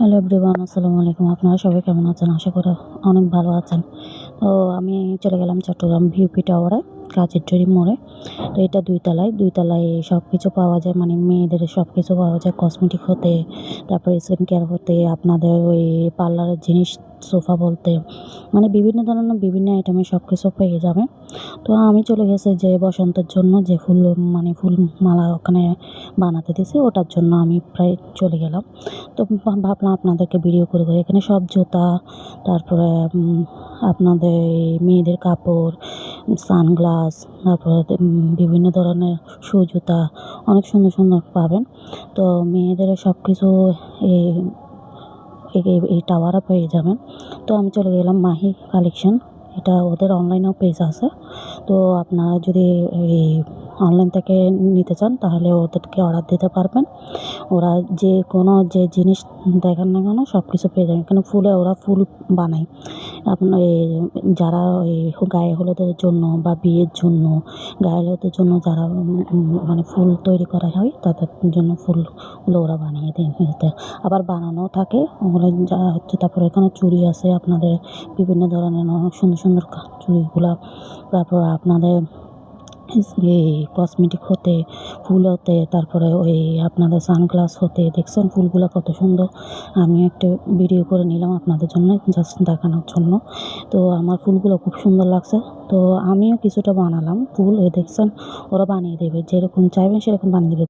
Hello everyone, আসসালামু আলাইকুম। আপনারা সবাই কেমন আছেন? আশা করি অনেক ভালো আছেন। তো আমি চলে গেলাম চট্টগ্রাম ভিউপি টাওয়ারে, কাজের জরি মোড়ে। তো এটা ২ তলায়। ২ তলায় সব কিছু পাওয়া যায়, মানে মেয়েদের সব কিছু পাওয়া যায়, কসমেটিক হতে, তারপরে স্কিন কেয়ার হতে, আপনাদের ওই পার্লারের জিনিস, সোফা বলতে, মানে বিভিন্ন ধরনের বিভিন্ন আইটেমের সব কিছু পেয়ে যাবেন। তো আমি চলে গেছি যে বসন্তের জন্য যে ফুল, মানে ফুল মালা ওখানে বানাতে দিছি, ওটার জন্য আমি প্রায় চলে গেলাম। তো ভাবলাম আপনাদেরকে ভিডিও করে দেবো। এখানে সব জুতা, তারপরে আপনাদের এই মেয়েদের কাপড়, সানগ্লাস, তারপরে বিভিন্ন ধরনের শু জুতা অনেক সুন্দর সুন্দর পাবেন। তো মেয়েদের সব কিছু এই এই টাওয়ারে পেয়ে যাবেন। তো আমি চলে গেলাম মাহি কালেকশন, এটা ওদের অনলাইনেও পেজ আছে। তো আপনারা যদি এই অনলাইন থেকে নিতে চান তাহলে ওদেরকে অর্ডার দিতে পারবেন। ওরা যে কোনো যে জিনিস দেখান না কেন সব কিছু পেয়ে যাবেন। এখানে ওরা ফুল বানায়। আপনার যারা ওই গায়ে হলুদের জন্য বা বিয়ের জন্য, গায়ে হলুদের জন্য যারা মানে ফুল তৈরি করা হয় তাদের জন্য ফুলগুলো ওরা বানিয়ে দেয়। আবার বানানোও থাকে ওগুলো যা হচ্ছে। তারপরে এখানে চুড়ি আছে আপনাদের বিভিন্ন ধরনের অনেক সুন্দর সুন্দর চুড়িগুলা। তারপর আপনাদের এই কসমেটিক হতে, ফুল হতে, তারপরে ওই আপনাদের সানগ্লাস হতে। দেখছেন ফুলগুলো কত সুন্দর। আমি একটা ভিডিও করে নিলাম আপনাদের জন্য, জাস্ট দেখানোর জন্য। তো আমার ফুলগুলো খুব সুন্দর লাগছে। তো আমিও কিছুটা বানালাম ফুল, দেখছেন ওরা বানিয়ে দেবে, যেরকম চাইবেন সেরকম বানিয়ে দেবে।